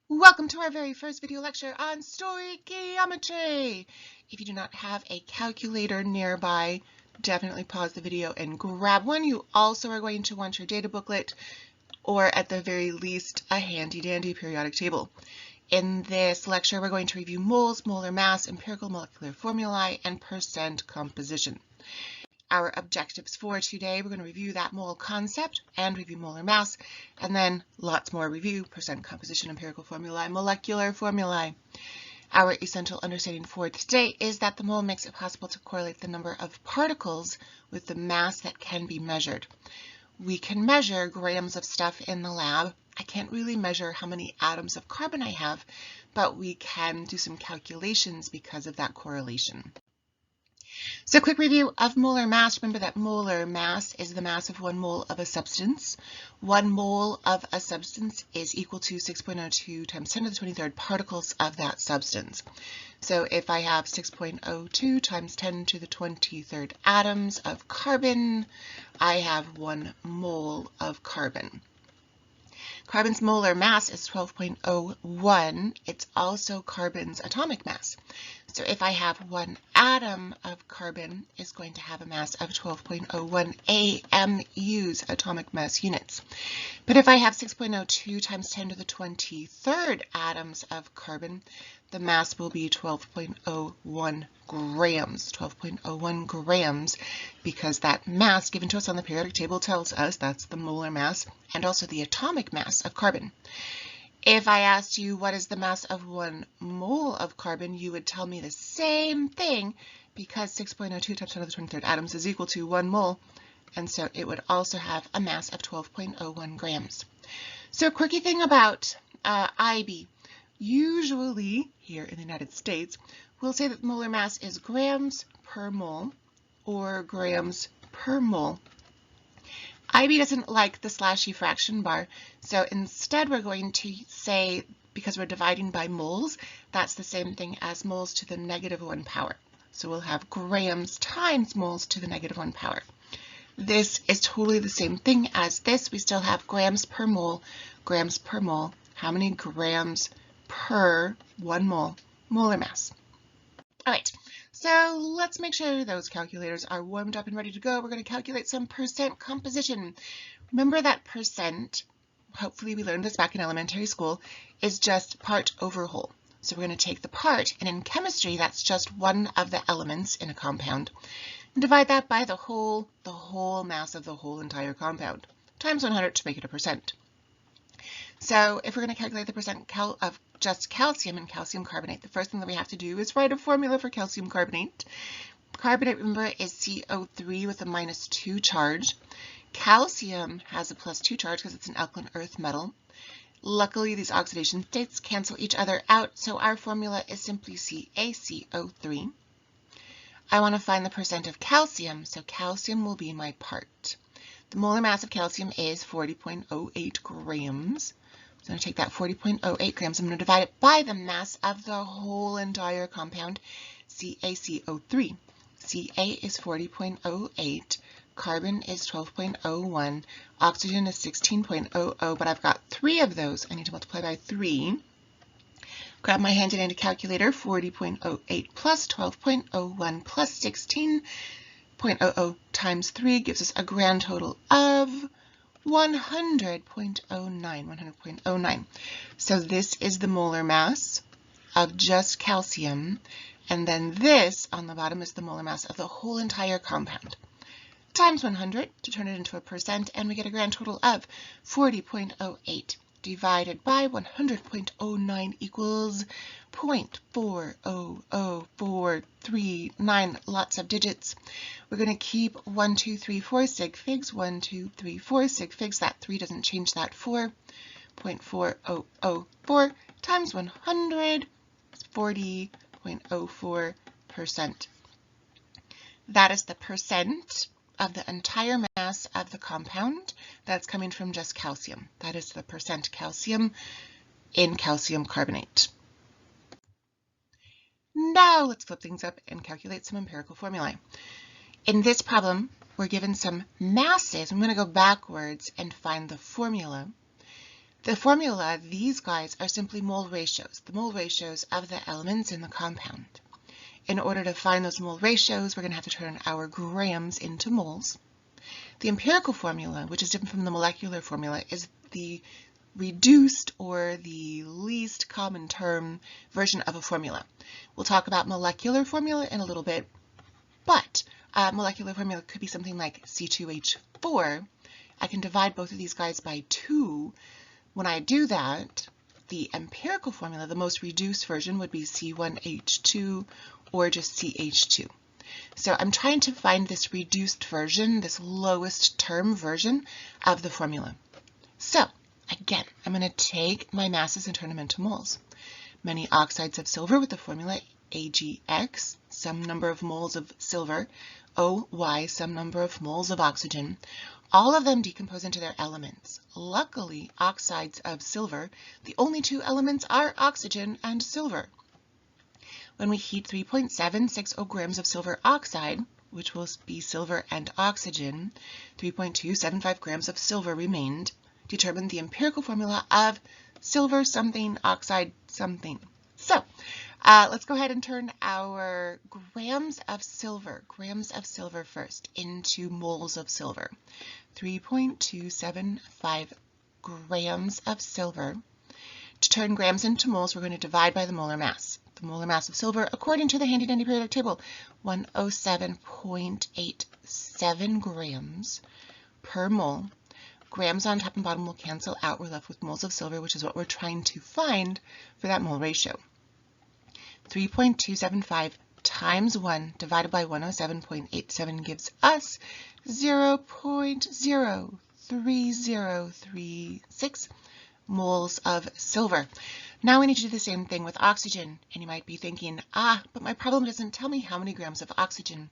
Welcome to our very first video lecture on stoichiometry. If you do not have a calculator nearby, definitely pause the video and grab one. You also are going to want your data booklet, or at the very least, a handy-dandy periodic table. In this lecture, we're going to review moles, molar mass, empirical molecular formulae, and percent composition. Our objectives for today, we're going to review that mole concept and review molar mass, and then lots more review, percent composition, empirical formulae, molecular formulae. Our essential understanding for today is that the mole makes it possible to correlate the number of particles with the mass that can be measured. We can measure grams of stuff in the lab. I can't really measure how many atoms of carbon I have, but we can do some calculations because of that correlation. So a quick review of molar mass. Remember that molar mass is the mass of 1 mole of a substance. 1 mole of a substance is equal to 6.02 times 10 to the 23rd particles of that substance. So if I have 6.02 times 10 to the 23rd atoms of carbon, I have 1 mole of carbon. Carbon's molar mass is 12.01. It's also carbon's atomic mass. So if I have 1 atom of carbon, is going to have a mass of 12.01 AMUs, atomic mass units. But if I have 6.02 times 10 to the 23rd atoms of carbon, the mass will be 12.01 grams. 12.01 grams, because that mass given to us on the periodic table tells us that's the molar mass and also the atomic mass of carbon. If I asked you what is the mass of 1 mole of carbon, you would tell me the same thing, because 6.02 times 10 to the 23rd atoms is equal to 1 mole, and so it would also have a mass of 12.01 grams. So a quirky thing about IB, usually here in the United States, we'll say that molar mass is grams per mole or grams per mole. IB doesn't like the slashy fraction bar, so instead we're going to say, because we're dividing by moles, that's the same thing as moles to the negative 1 power. So we'll have grams times moles to the negative 1 power. This is totally the same thing as this. We still have grams per mole, grams per mole. How many grams per 1 mole? Molar mass. All right, so let's make sure those calculators are warmed up and ready to go. We're going to calculate some percent composition. Remember that percent, hopefully we learned this back in elementary school, is just part over whole. So we're going to take the part, and in chemistry, that's just one of the elements in a compound, and divide that by the whole mass of the whole entire compound, times 100 to make it a percent. So if we're going to calculate the percent of just calcium and calcium carbonate, the first thing that we have to do is write a formula for calcium carbonate. Carbonate, remember, is CO3 with a -2 charge. Calcium has a +2 charge because it's an alkaline earth metal. Luckily, these oxidation states cancel each other out, so our formula is simply CaCO3. I want to find the percent of calcium, so calcium will be my part. The molar mass of calcium is 40.08 grams. So I'm going to take that 40.08 grams, I'm going to divide it by the mass of the whole entire compound, CaCO3. Ca is 40.08, carbon is 12.01, oxygen is 16.00, but I've got 3 of those. I need to multiply by 3. Grab my handy-dandy calculator, 40.08 plus 12.01 plus 16.00 times 3 gives us a grand total of 100.09, 100.09. So this is the molar mass of just calcium, and then this on the bottom is the molar mass of the whole entire compound, times 100 to turn it into a percent, and we get a grand total of 40.08 divided by 100.09 equals 0.40039, lots of digits. We're going to keep 1, 2, 3, 4 sig figs, 1, 2, 3, 4 sig figs. That 3 doesn't change that. 4.4004 times 100 is 40.04%. That is the percent of the entire mass of the compound that's coming from just calcium. That is the percent calcium in calcium carbonate. Now let's flip things up and calculate some empirical formulae. In this problem, we're given some masses. I'm going to go backwards and find the formula. The formula, these guys are simply mole ratios, the mole ratios of the elements in the compound. In order to find those mole ratios, we're going to have to turn our grams into moles. The empirical formula, which is different from the molecular formula, is the reduced or the least common term version of a formula. We'll talk about molecular formula in a little bit, but molecular formula could be something like C2H4. I can divide both of these guys by 2. When I do that, the empirical formula, the most reduced version, would be C1H2 or just CH2. So I'm trying to find this reduced version, this lowest term version of the formula. So again, I'm going to take my masses and turn them into moles. Many oxides of silver with the formula AgX, some number of moles of silver, OY, some number of moles of oxygen. All of them decompose into their elements. Luckily, oxides of silver, the only 2 elements are oxygen and silver. When we heat 3.760 grams of silver oxide, which will be silver and oxygen, 3.275 grams of silver remained. Determine the empirical formula of silver something, oxide something. So let's go ahead and turn our grams of silver first, into moles of silver. 3.275 grams of silver. To turn grams into moles, we're going to divide by the molar mass. The molar mass of silver, according to the handy dandy periodic table, 107.87 grams per mole. Grams on top and bottom will cancel out. We're left with moles of silver, which is what we're trying to find for that mole ratio. 3.275 times 1 divided by 107.87 gives us 0.03036 moles of silver. Now we need to do the same thing with oxygen. And you might be thinking, but my problem doesn't tell me how many grams of oxygen.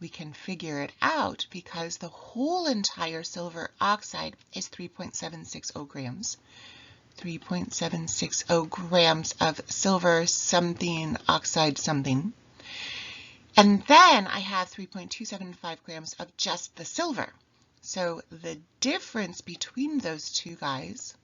We can figure it out because the whole entire silver oxide is 3.760 grams. 3.760 grams of silver something, oxide something. And then I have 3.275 grams of just the silver. So the difference between those 2 guys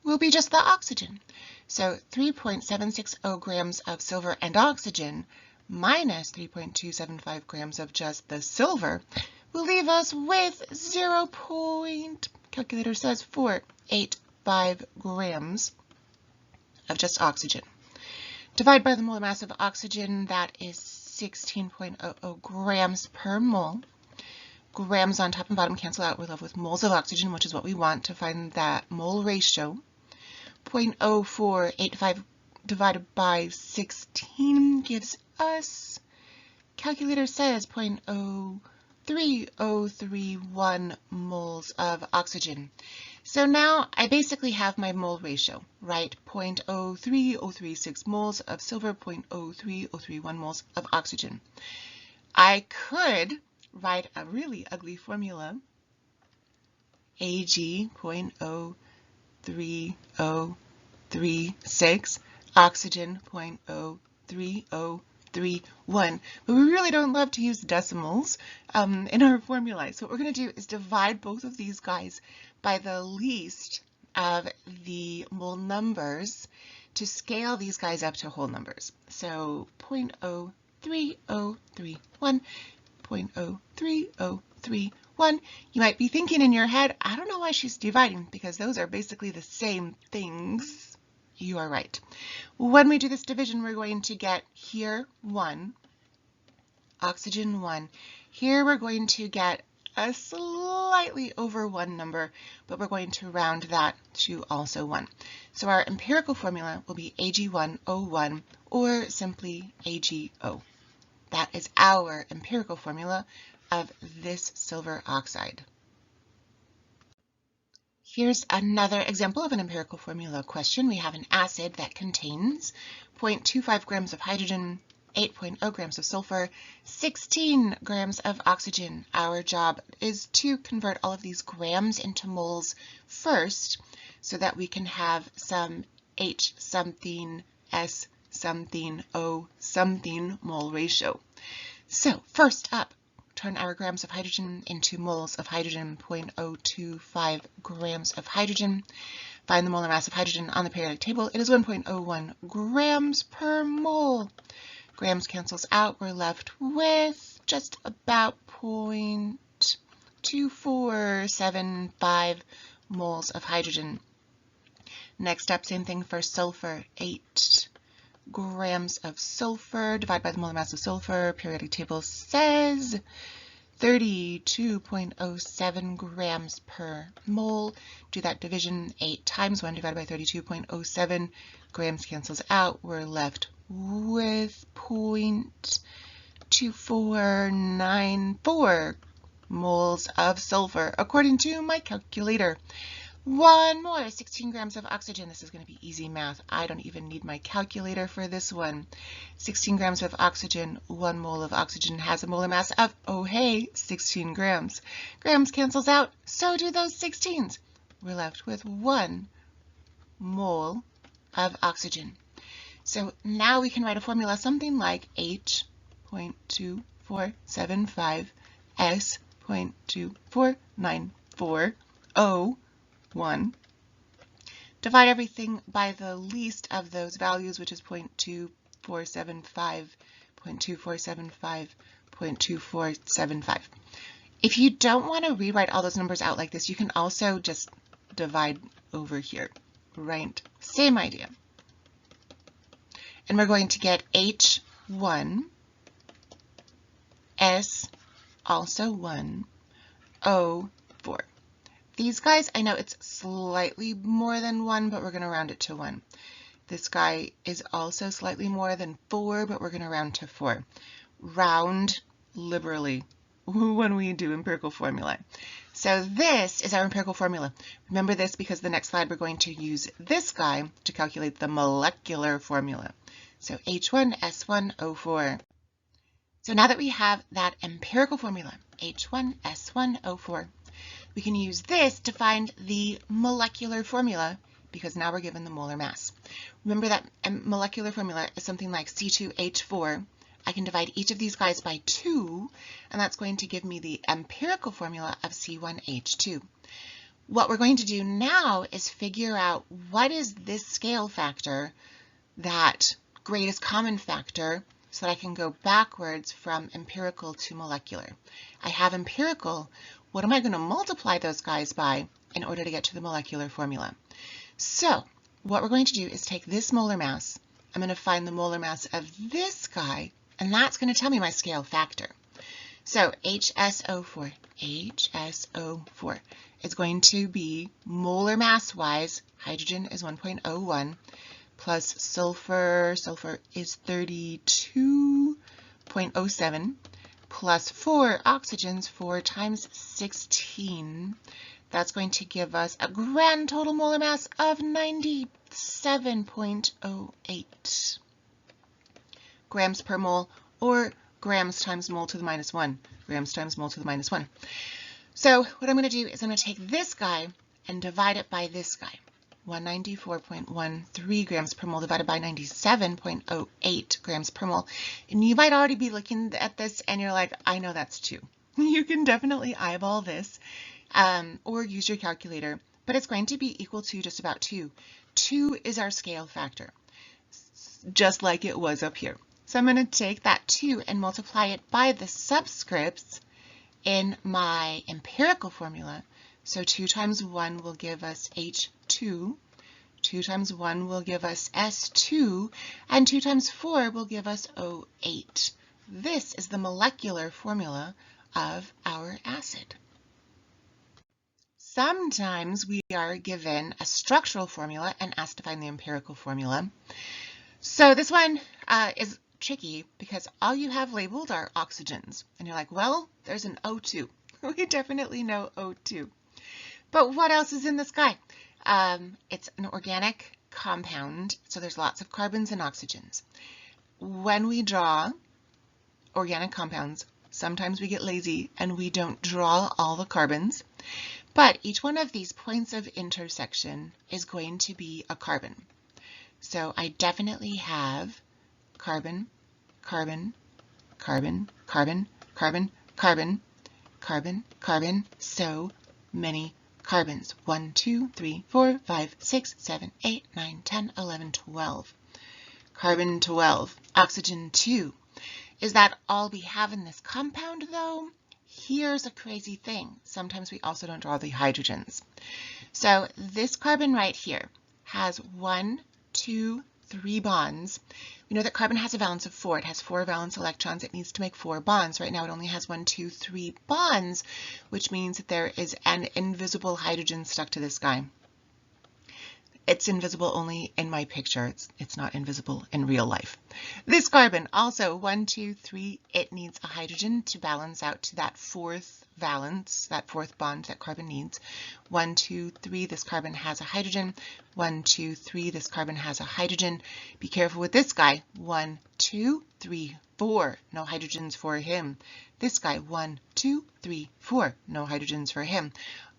will be just the oxygen. So 3.760 grams of silver and oxygen minus 3.275 grams of just the silver will leave us with 0. Calculator says 485 grams of just oxygen. Divide by the molar mass of oxygen, that is 16.00 grams per mole. Grams on top and bottom cancel out. We're left with moles of oxygen, which is what we want to find that mole ratio. 0.0485 divided by 16 gives us, calculator says, 0.03031 moles of oxygen. So now I basically have my mole ratio, right? 0.03036 moles of silver, 0.03031 moles of oxygen. I could write a really ugly formula, Ag 0.03036, oxygen 0.03031. But we really don't love to use decimals in our formula. So what we're going to do is divide both of these guys by the least of the mole numbers to scale these guys up to whole numbers. So 0.03031, 0.03031. You might be thinking in your head, I don't know why she's dividing, because those are basically the same things. You are right. When we do this division, we're going to get here 1, oxygen 1. Here we're going to get a slightly over 1 number, but we're going to round that to also 1. So our empirical formula will be Ag1O1, or simply AgO. That is our empirical formula of this silver oxide. Here's another example of an empirical formula question. We have an acid that contains 0.25 grams of hydrogen, 8.0 grams of sulfur, 16 grams of oxygen. Our job is to convert all of these grams into moles first so that we can have some H something, S something, O something mole ratio. So first up, turn our grams of hydrogen into moles of hydrogen, 0.025 grams of hydrogen. Find the molar mass of hydrogen on the periodic table. It is 1.01 grams per mole. Grams cancels out. We're left with just about 0.2475 moles of hydrogen. Next up, same thing for sulfur. 8 grams of sulfur divided by the molar mass of sulfur. Periodic table says 32.07 grams per mole. Do that division, 8 times 1 divided by 32.07. Grams cancels out. We're left with 0.2494 moles of sulfur, according to my calculator. One more, 16 grams of oxygen. This is going to be easy math. I don't even need my calculator for this one. 16 grams of oxygen, 1 mole of oxygen has a molar mass of, oh hey, 16 grams. Grams cancels out, so do those 16s. We're left with 1 mole of oxygen. So now we can write a formula something like H.2475 S.2494O1. Divide everything by the least of those values, which is 0.2475, 0.2475, 0.2475. If you don't want to rewrite all those numbers out like this, you can also just divide over here, right? Same idea. And we're going to get H1, S, also 1, O4. These guys, I know it's slightly more than 1, but we're going to round it to 1. This guy is also slightly more than 4, but we're going to round to 4. Round liberally when we do empirical formulae. So this is our empirical formula. Remember this because the next slide we're going to use this guy to calculate the molecular formula. So H1S1O4. So now that we have that empirical formula, H1S1O4, we can use this to find the molecular formula because now we're given the molar mass. Remember that molecular formula is something like C2H4. I can divide each of these guys by 2, and that's going to give me the empirical formula of C1H2. What we're going to do now is figure out what is this scale factor, that greatest common factor, so that I can go backwards from empirical to molecular. I have empirical. What am I going to multiply those guys by in order to get to the molecular formula? So what we're going to do is take this molar mass. I'm going to find the molar mass of this guy, and that's going to tell me my scale factor. So HSO4 is going to be molar mass-wise, hydrogen is 1.01, plus sulfur is 32.07, plus 4 oxygens, 4 times 16. That's going to give us a grand total molar mass of 97.08 grams per mole, or grams times mole to the minus 1. Grams times mole to the minus 1. So what I'm going to do is I'm going to take this guy and divide it by this guy. 194.13 grams per mole divided by 97.08 grams per mole. And you might already be looking at this and you're like, I know that's 2. You can definitely eyeball this or use your calculator, but it's going to be equal to just about 2. 2 is our scale factor, just like it was up here. So I'm going to take that 2 and multiply it by the subscripts in my empirical formula. So 2 times 1 will give us H2, 2 times 1 will give us S2, and 2 times 4 will give us O8. This is the molecular formula of our acid. Sometimes we are given a structural formula and asked to find the empirical formula. So this one is tricky because all you have labeled are oxygens. And you're like, well, there's an O2. We definitely know O2. But what else is in the sky? It's an organic compound, so there's lots of carbons and oxygens. When we draw organic compounds, sometimes we get lazy and we don't draw all the carbons, but each one of these points of intersection is going to be a carbon. So I definitely have carbon, carbon, carbon, carbon, carbon, carbon, carbon, carbon, so many carbons. 1, 2, 3, 4, 5, 6, 7, 8, 9, 10, 11, 12. Carbon 12. Oxygen 2. Is that all we have in this compound, though? Here's a crazy thing. Sometimes we also don't draw the hydrogens. So this carbon right here has 1, 2, 3 bonds. We know that carbon has a valence of 4. It has 4 valence electrons. It needs to make 4 bonds. Right now it only has 1, 2, 3 bonds, which means that there is an invisible hydrogen stuck to this guy. It's invisible only in my picture. It's not invisible in real life. This carbon also 1, 2, 3, it needs a hydrogen to balance out to that 4th valence, that 4th bond that carbon needs. 1, 2, 3, this carbon has a hydrogen. 1, 2, 3, this carbon has a hydrogen. Be careful with this guy. 1, 2, 3, 4, no hydrogens for him. This guy, 1, 2, 3, 4, no hydrogens for him.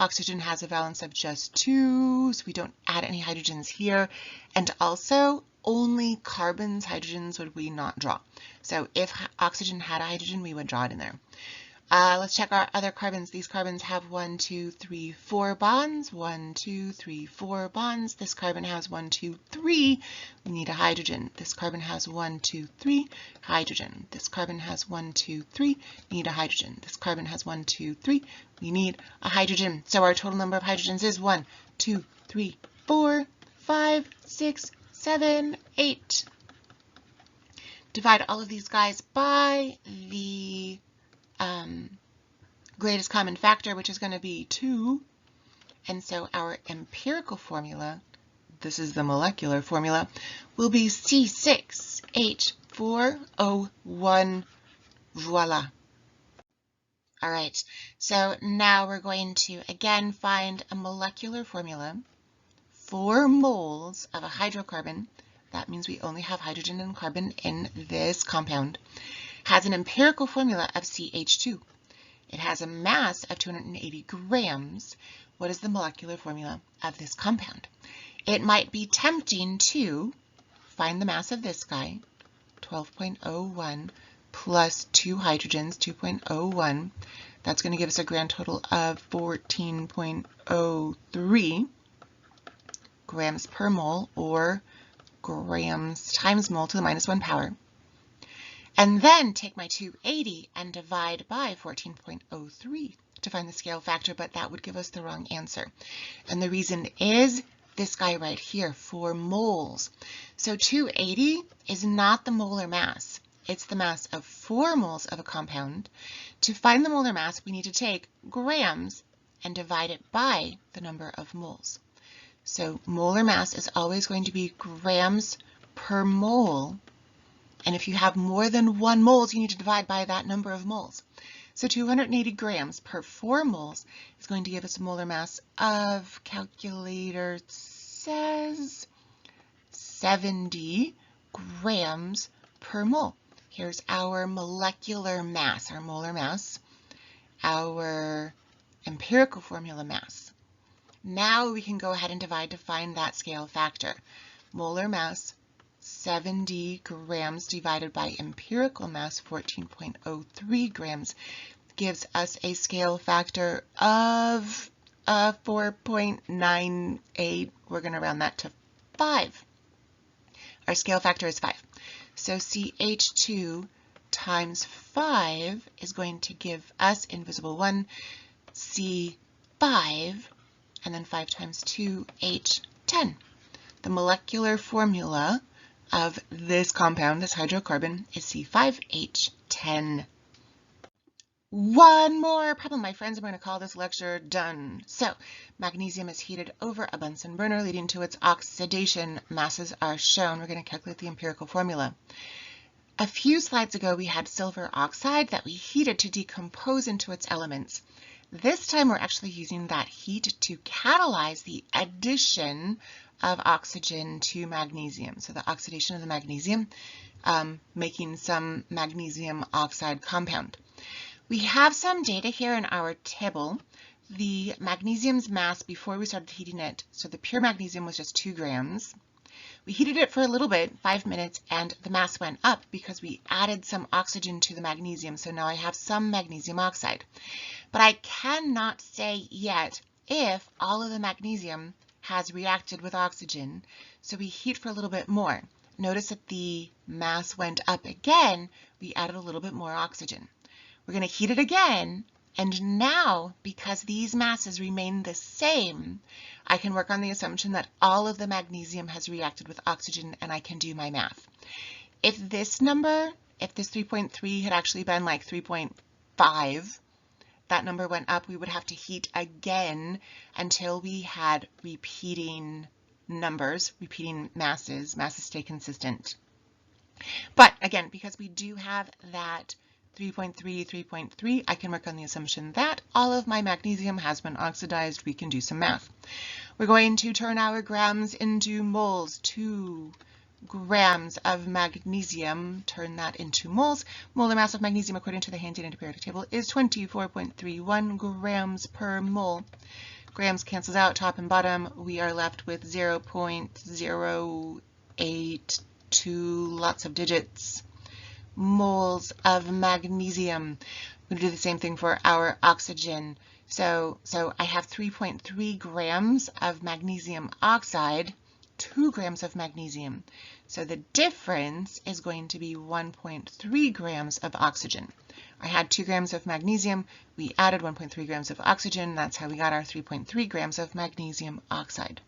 Oxygen has a valence of just 2, so we don't add any hydrogens here. And also, only carbon's hydrogens would we not draw. So if oxygen had a hydrogen, we would draw it in there. Let's check our other carbons. These carbons have 1, 2, 3, 4 bonds. 1, 2, 3, 4 bonds. This carbon has 1, 2, 3. We need a hydrogen. This carbon has 1, 2, 3. Hydrogen. This carbon has 1, 2, 3. We need a hydrogen. This carbon has 1, 2, 3. We need a hydrogen. So our total number of hydrogens is 1, 2, 3, 4, 5, 6, 7, 8. Divide all of these guys by the greatest common factor, which is going to be 2. And so our empirical formula, this is the molecular formula, will be C6H4O1. Voila. All right, so now we're going to again find a molecular formula. 4 moles of a hydrocarbon, that means we only have hydrogen and carbon in this compound, has an empirical formula of CH2. It has a mass of 280 grams. What is the molecular formula of this compound? It might be tempting to find the mass of this guy, 12.01, plus 2 hydrogens, 2.01. That's going to give us a grand total of 14.03 grams per mole, or grams times mole to the minus 1 power. And then take my 280 and divide by 14.03 to find the scale factor, but that would give us the wrong answer. And the reason is this guy right here, 4 moles. So 280 is not the molar mass. It's the mass of 4 moles of a compound. To find the molar mass, we need to take grams and divide it by the number of moles. So molar mass is always going to be grams per mole. And if you have more than 1 moles, you need to divide by that number of moles. So 280 grams per 4 moles is going to give us a molar mass of, calculator says, 70 grams per mole. Here's our molecular mass, our molar mass, our empirical formula mass. Now we can go ahead and divide to find that scale factor. Molar mass, 70 grams divided by empirical mass, 14.03 grams, gives us a scale factor of 4.98. We're going to round that to 5. Our scale factor is 5. So CH2 times 5 is going to give us, invisible 1, C5, and then 5 times 2, H10. The molecular formula of this compound, this hydrocarbon, is C5H10. One more problem, my friends, and we're going to call this lecture done. So, magnesium is heated over a Bunsen burner, leading to its oxidation. Masses are shown. We're going to calculate the empirical formula. A few slides ago, we had silver oxide that we heated to decompose into its elements. This time, we're actually using that heat to catalyze the addition of oxygen to magnesium. So the oxidation of the magnesium, making some magnesium oxide compound. We have some data here in our table. The magnesium's mass before we started heating it, so the pure magnesium was just 2 grams. We heated it for a little bit, 5 minutes, and the mass went up because we added some oxygen to the magnesium. So now I have some magnesium oxide. But I cannot say yet if all of the magnesium has reacted with oxygen. So we heat for a little bit more. Notice that the mass went up again. We added a little bit more oxygen. We're going to heat it again. And now, because these masses remain the same, I can work on the assumption that all of the magnesium has reacted with oxygen, and I can do my math. If this number, if this 3.3 had actually been like 3.5, that number went up, we would have to heat again until we had repeating numbers, repeating masses. Masses stay consistent. But again, because we do have that 3.3, 3.3, I can work on the assumption that all of my magnesium has been oxidized. We can do some math. We're going to turn our grams into moles. 2 grams of magnesium, turn that into moles. Molar mass of magnesium according to the handy periodic table is 24.31 grams per mole. Grams cancels out top and bottom. We are left with 0.082, lots of digits, moles of magnesium. We're going to do the same thing for our oxygen. So I have 3.3 grams of magnesium oxide, 2 grams of magnesium. So the difference is going to be 1.3 grams of oxygen. I had 2 grams of magnesium. We added 1.3 grams of oxygen. That's how we got our 3.3 grams of magnesium oxide.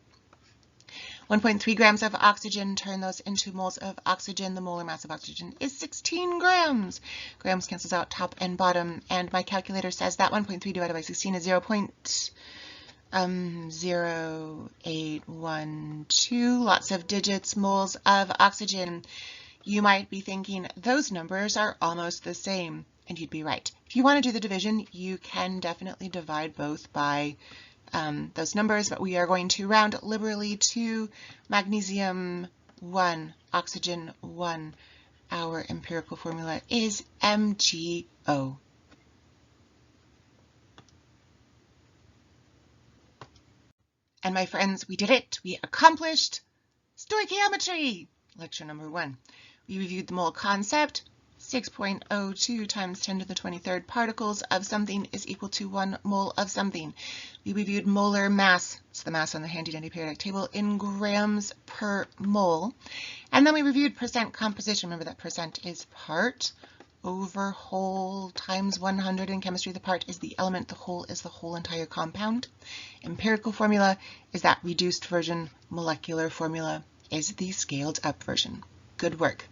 1.3 grams of oxygen, turn those into moles of oxygen. The molar mass of oxygen is 16 grams. Grams cancels out top and bottom, and my calculator says that 1.3 divided by 16 is 0.0812, lots of digits, moles of oxygen. You might be thinking those numbers are almost the same, and you'd be right. If you want to do the division, you can definitely divide both by those numbers, but we are going to round liberally to magnesium 1, oxygen 1. Our empirical formula is MgO. And my friends, we did it. We accomplished stoichiometry, lecture number 1. We reviewed the mole concept. 6.02 times 10 to the 23rd particles of something is equal to 1 mole of something. We reviewed molar mass, it's the mass on the handy-dandy periodic table, in grams per mole. And then we reviewed percent composition. Remember that percent is part over whole times 100. In chemistry, the part is the element, the whole is the whole entire compound. Empirical formula is that reduced version. Molecular formula is the scaled up version. Good work.